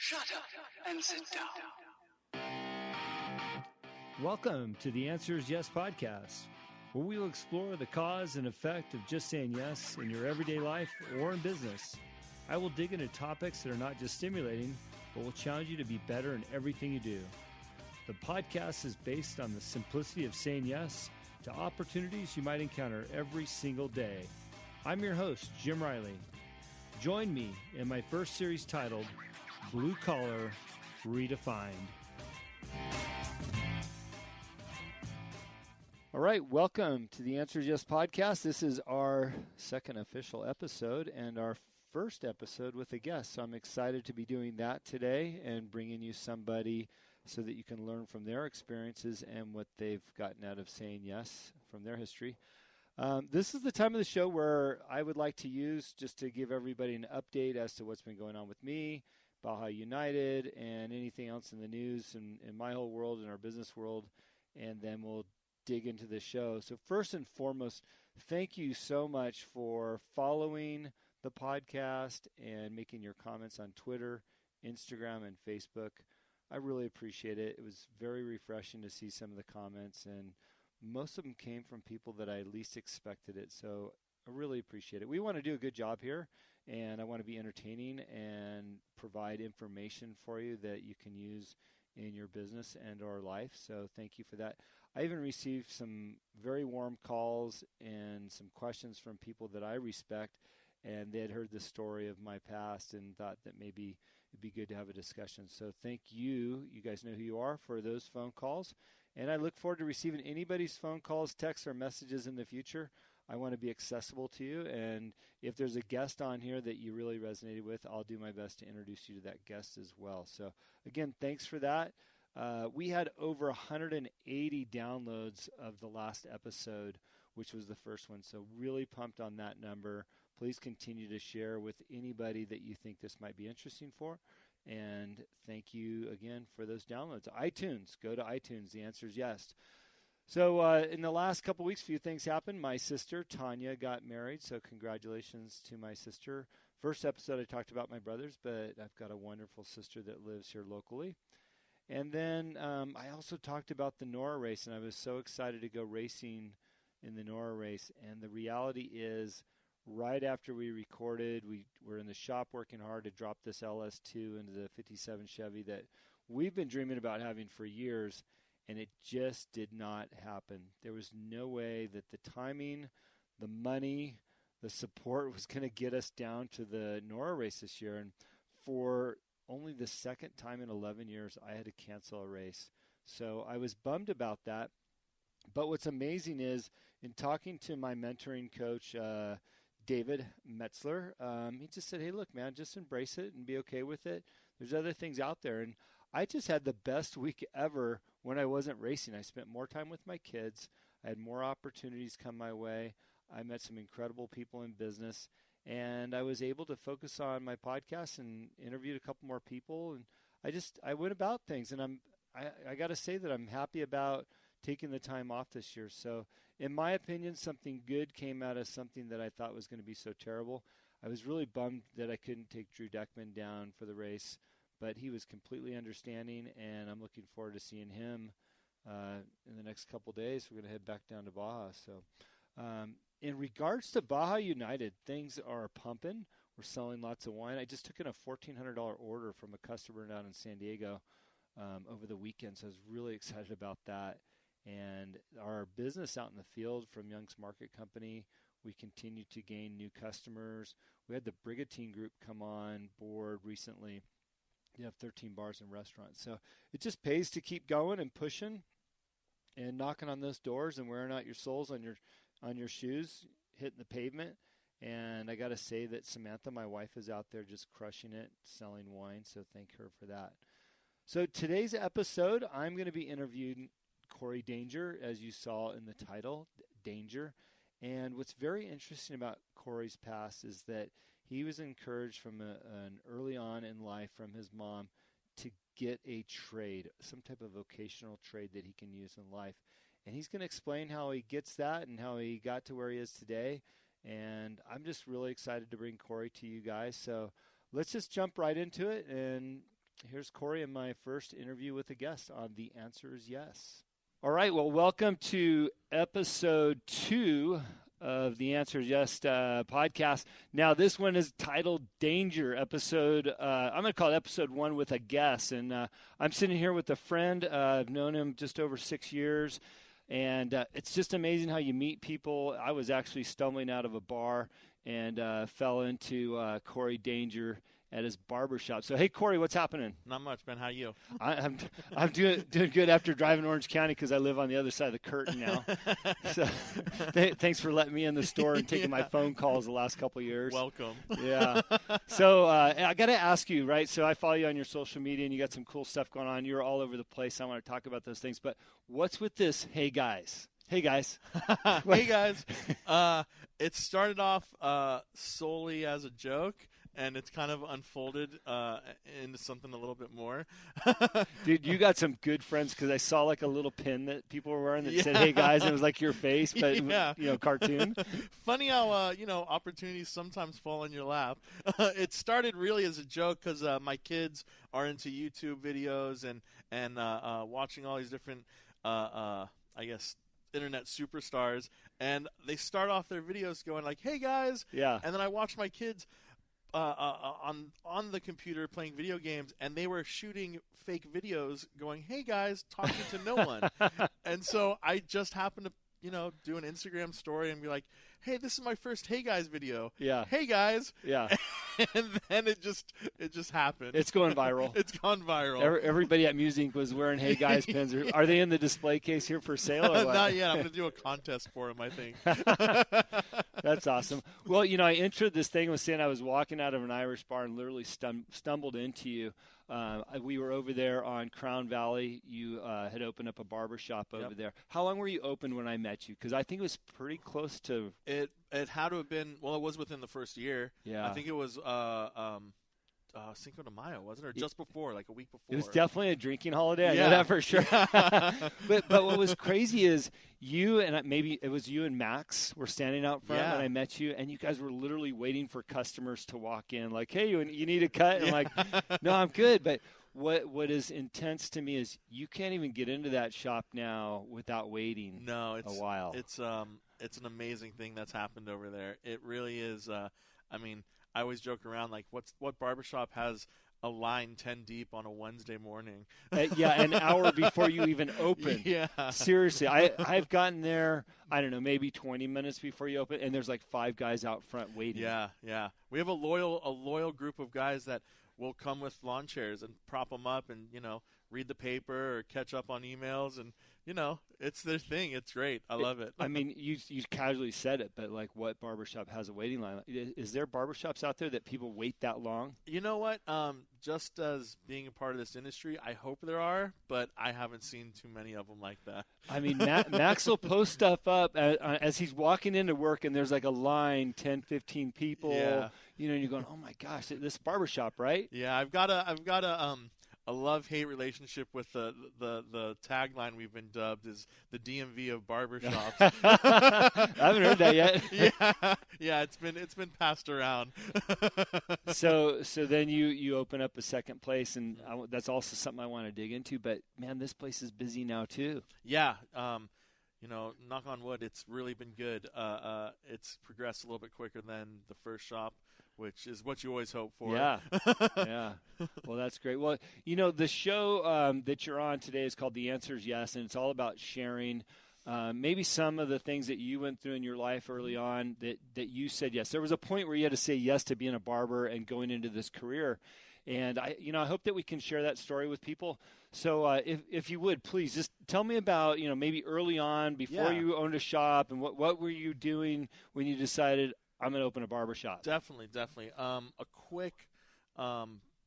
Shut up and sit down. Welcome to the Answer is Yes podcast, where we will explore the cause and effect of just saying yes in your everyday life or in business. I will dig into topics that are not just stimulating, but will challenge you to be better in everything you do. The podcast is based on the simplicity of saying yes to opportunities you might encounter every single day. I'm your host, Jim Riley. Join me in my first series titled Blue Collar Redefined. All right, welcome to the Answer is Yes podcast. This is our second official episode and our first episode with a guest. So I'm excited to be doing that today and bringing you somebody so that you can learn from their experiences and what they've gotten out of saying yes from their history. This is the time of the show where I would like to use just to give everybody an update as to what's been going on with me, Baja United, and anything else in the news and in my whole world, in our business world, and then we'll dig into the show. So first and foremost, thank you so much for following the podcast and making your comments on Twitter, Instagram, and Facebook. I really appreciate it. It was very refreshing to see some of the comments, and most of them came from people that I least expected it. So I really appreciate it. We want to do a good job here, and I want to be entertaining and provide information for you that you can use in your business and or life. So thank you for that. I even received some very warm calls and some questions from people that I respect, and they had heard the story of my past and thought that maybe it'd be good to have a discussion. So thank you. You guys know who you are for those phone calls. And I look forward to receiving anybody's phone calls, texts, or messages in the future. I want to be accessible to you. And if there's a guest on here that you really resonated with, I'll do my best to introduce you to that guest as well. So again, thanks for that. We had over 180 downloads of the last episode, which was the first one. So really pumped on that number. Please continue to share with anybody that you think this might be interesting for. And thank you again for those downloads. iTunes, go to iTunes. The answer is yes. So in the last couple of weeks, a few things happened. My sister, Tanya, got married, so congratulations to my sister. First episode, I talked about my brothers, but I've got a wonderful sister that lives here locally. And then I also talked about the NORA race, and I was so excited to go racing in the NORA race. And the reality is, right after we recorded, we were in the shop working hard to drop this LS2 into the 57 Chevy that we've been dreaming about having for years, and it just did not happen. There was no way that the timing, the money, the support was going to get us down to the NORA race this year. And for only the second time in 11 years, I had to cancel a race. So I was bummed about that. But what's amazing is, in talking to my mentoring coach, David Metzler, he just said, hey, look, man, just embrace it and be okay with it. There's other things out there. And I just had the best week ever when I wasn't racing. I spent more time with my kids. I had more opportunities come my way. I met some incredible people in business. And I was able to focus on my podcast and interviewed a couple more people. And I went about things. And I got to say that I'm happy about taking the time off this year. So in my opinion, something good came out of something that I thought was going to be so terrible. I was really bummed that I couldn't take Drew Deckman down for the race, but he was completely understanding, and I'm looking forward to seeing him in the next couple days. We're going to head back down to Baja. So in regards to Baja United, things are pumping. We're selling lots of wine. I just took in a $1,400 order from a customer down in San Diego over the weekend, so I was really excited about that. And our business out in the field from Young's Market Company, we continue to gain new customers. We had the Brigantine Group come on board recently. You have 13 bars and restaurants. So it just pays to keep going and pushing and knocking on those doors and wearing out your soles on your shoes, hitting the pavement. And I got to say that Samantha, my wife, is out there just crushing it, selling wine. So thank her for that. So today's episode, I'm going to be interviewing Corey Danger, as you saw in the title, Danger. And what's very interesting about Corey's past is that he was encouraged from an early on in life from his mom to get a trade, some type of vocational trade that he can use in life. And he's going to explain how he gets that and how he got to where he is today. And I'm just really excited to bring Corey to you guys. So let's just jump right into it. And Here's Corey and my first interview with a guest on The Answer is Yes. All right, well, welcome to episode 2 of the Answer is Yes podcast. Now, this one is titled Danger episode. I'm going to call it episode 1 with a guest. And I'm sitting here with a friend. I've known him just over 6 years. And it's just amazing how you meet people. I was actually stumbling out of a bar and fell into Corey Danger at his barber shop. So, hey, Corey, what's happening? Not much, Ben. How are you? I'm doing good after driving Orange County because I live on the other side of the curtain now. So, thanks for letting me in the store and taking my phone calls the last couple of years. Welcome. Yeah. So I got to ask you, right? So I follow you on your social media, and you got some cool stuff going on. You're all over the place. I want to talk about those things. But what's with this? Hey guys. Hey guys. Hey guys. It started off solely as a joke. And it's kind of unfolded into something a little bit more. Dude, you got some good friends because I saw like a little pin that people were wearing that said, hey, guys, and it was like your face, but, cartoon. Funny how, opportunities sometimes fall in your lap. It started really as a joke because my kids are into YouTube videos and watching all these different, internet superstars. And they start off their videos going like, hey, guys. Yeah. And then I watch my kids on the computer playing video games, and they were shooting fake videos going, hey guys, talking to no one. And so I just happened to do an Instagram story and be like, hey, this is my first Hey Guys video. Yeah. Hey guys. Yeah. And then it just happened. It's going viral. It's gone viral. Everybody at Musink was wearing Hey Guys pins. Are they in the display case here for sale or what? Not yet. I'm going to do a contest for them, I think. That's awesome. Well, I introed this thing with saying I was walking out of an Irish bar and literally stumbled into you. We were over there on Crown Valley. You had opened up a barber shop over there. How long were you open when I met you? Because I think it was pretty close to. It had to have been. Well, it was within the first year. Yeah. I think it was Cinco de Mayo, wasn't it? Or just before, like a week before. It was definitely a drinking holiday. I know that for sure. but what was crazy is you and maybe it was you and Max were standing out front when I met you, and you guys were literally waiting for customers to walk in, like, hey, you need a cut? And I'm like, no, I'm good. But what is intense to me is you can't even get into that shop now without waiting a while. It's an amazing thing that's happened over there. It really is. I always joke around like, what barbershop has a line 10 deep on a Wednesday morning? An hour before you even open. Yeah. Seriously, I've gotten there, I don't know, maybe 20 minutes before you open, and there's like 5 guys out front waiting. Yeah. We have a loyal group of guys that will come with lawn chairs and prop them up and, read the paper or catch up on emails, and it's their thing. It's great. I love it. I mean, you casually said it, but like, what barbershop has a waiting line? Is there barbershops out there that people wait that long? You know what? Just as being a part of this industry, I hope there are, but I haven't seen too many of them like that. I mean, Max will post stuff up as he's walking into work, and there's like a line, 10, 15 people. Yeah. And you're going, oh my gosh, this barbershop, right? Yeah, I've got a love-hate relationship with the tagline we've been dubbed is the DMV of barbershops. I haven't heard that yet. Yeah, it's been passed around. So then you open up a second place, and that's also something I want to dig into. But man, this place is busy now too. Yeah, knock on wood, it's really been good. It's progressed a little bit quicker than the first shop, which is what you always hope for. Yeah. Well, that's great. Well, the show that you're on today is called The Answer is Yes, and it's all about sharing maybe some of the things that you went through in your life early on that you said yes. There was a point where you had to say yes to being a barber and going into this career. And I hope that we can share that story with people. So if you would, please just tell me about, maybe early on before you owned a shop, and what were you doing when you decided I'm going to open a barber shop? Definitely. A quick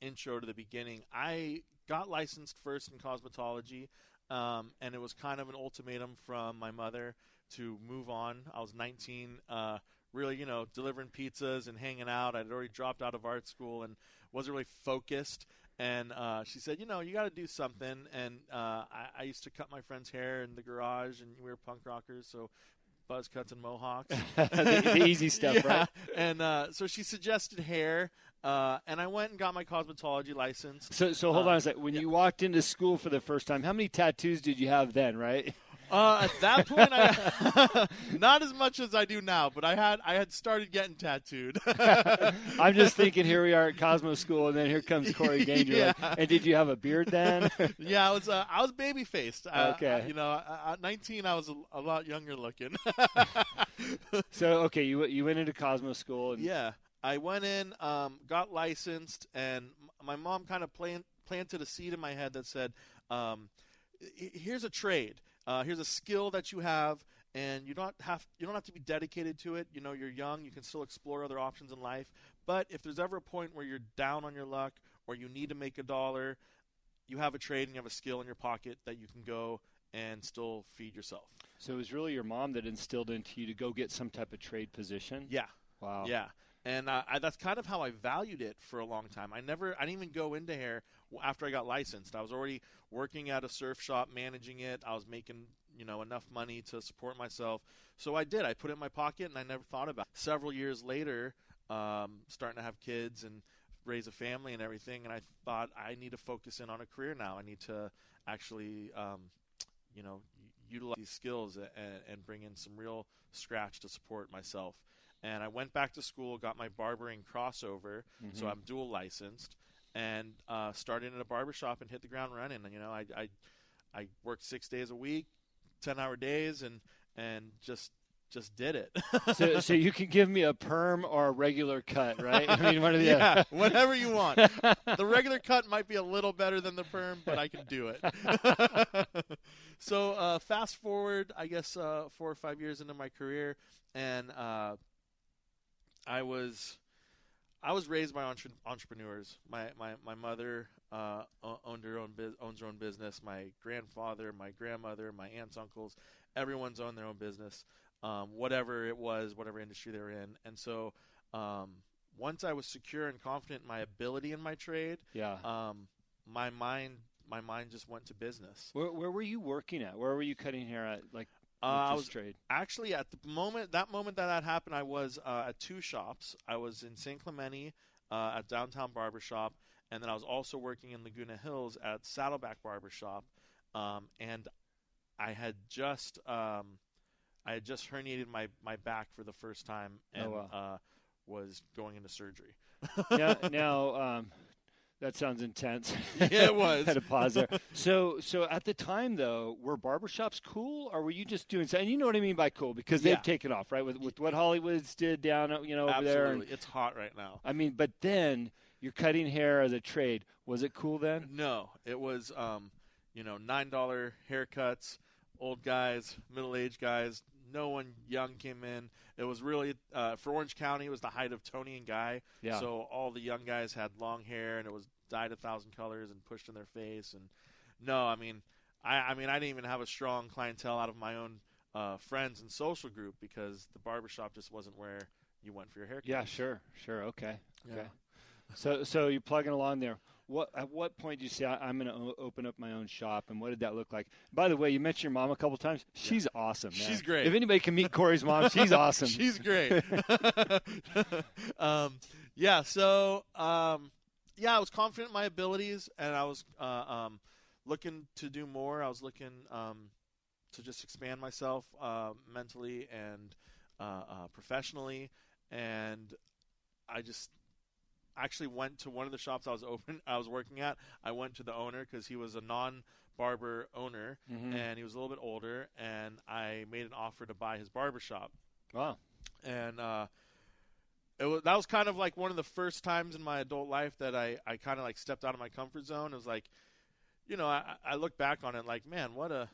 intro to the beginning. I got licensed first in cosmetology, and it was kind of an ultimatum from my mother to move on. I was 19, really, delivering pizzas and hanging out. I'd already dropped out of art school and wasn't really focused. And she said, you got to do something. And I used to cut my friend's hair in the garage, and we were punk rockers, so buzz cuts and mohawks. the easy stuff, yeah. right? And so she suggested hair, and I went and got my cosmetology license. So hold on a second. When yeah. you walked into school for the first time, how many tattoos did you have then, right? At that point, I not as much as I do now, but I had started getting tattooed. I'm just thinking, here we are at Cosmo School, and then here comes Corey Ganger. Yeah. And did you have a beard then? Yeah, I was baby faced. Okay. At 19, I was a lot younger looking. So okay, you went into Cosmo School. And yeah, I went in, got licensed, and my mom kind of planted a seed in my head that said, "Here's a trade. Here's a skill that you have, and you don't have to be dedicated to it. You're young. You can still explore other options in life. But if there's ever a point where you're down on your luck or you need to make $1, you have a trade and you have a skill in your pocket that you can go and still feed yourself." So it was really your mom that instilled into you to go get some type of trade position? Yeah. Wow. Yeah. And that's kind of how I valued it for a long time. I didn't even go into hair after I got licensed. I was already working at a surf shop, managing it. I was making, enough money to support myself. So I did. I put it in my pocket, and I never thought about it. Several years later, starting to have kids and raise a family and everything, and I thought I need to focus in on a career now. I need to actually, utilize these skills and bring in some real scratch to support myself. And I went back to school, got my barbering crossover, so I'm dual licensed, and started in a barbershop and hit the ground running. And I worked 6 days a week, 10-hour days, and just did it. So you can give me a perm or a regular cut, right? I mean, one of the yeah, whatever you want. The regular cut might be a little better than the perm, but I can do it. So fast forward, I guess 4 or 5 years into my career, and I was raised by entrepreneurs. My mother owns her own business. My grandfather, my grandmother, my aunts, uncles, everyone's owned their own business, whatever it was, whatever industry they were in. And so once I was secure and confident in my ability in my trade, my mind just went to business. Where were you working at? Where were you cutting hair at? I was trade? Actually, at the moment that happened, I was at 2 shops. I was in San Clemente at Downtown Barbershop, and then I was also working in Laguna Hills at Saddleback Barbershop. And I had just herniated my back for the first time and was going into surgery. Now that sounds intense. Yeah, it was. Had to pause there. So at the time, though, were barbershops cool, or were you just doing something? And you know what I mean by cool, because they've taken off, right? With what Hollywood's did down, over Absolutely. there. And, it's hot right now. I mean, but then you're cutting hair as a trade. Was it cool then? No, it was, $9 haircuts, old guys, middle-aged guys. No one young came in. It was really, for Orange County, it was the height of Tony and Guy. Yeah. So all the young guys had long hair, and it was dyed 1,000 colors and pushed in their face. And no, I didn't even have a strong clientele out of my own friends and social group, because the barbershop just wasn't where you went for your haircut. Yeah, sure. Okay. Yeah. Okay. So you're plugging along there. At what point did you say, I'm going to open up my own shop, and what did that look like? By the way, you mentioned your mom a couple times. She's awesome, man. She's great. If anybody can meet Corey's mom, she's awesome. She's great. I was confident in my abilities, and I was looking to do more. I was looking to just expand myself mentally and professionally, and I just actually went to one of the shops I was working at. I went to the owner because he was a non-barber owner, and he was a little bit older, and I made an offer to buy his barbershop. Wow. And that was kind of like one of the first times in my adult life that I kind of like stepped out of my comfort zone. It was like, I look back on it like, man, what a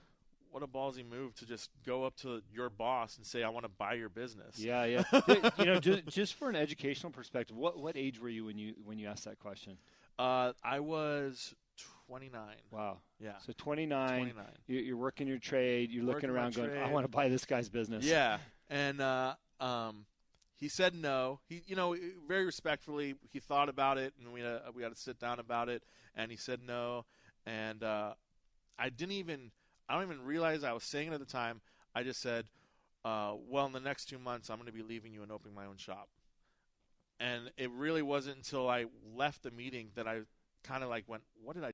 ballsy move to just go up to your boss and say, I want to buy your business. Yeah. Just for an educational perspective, what age were you when you asked that question? I was 29. Wow. Yeah. So 29. You're working your trade. You're looking around going, I want to buy this guy's business. Yeah. And he said no. He, very respectfully, he thought about it, and we had to sit down about it, and he said no. And I don't even realize I was saying it at the time. I just said, well, in the next 2 months, I'm going to be leaving you and opening my own shop. And it really wasn't until I left the meeting that I kind of like went, what did I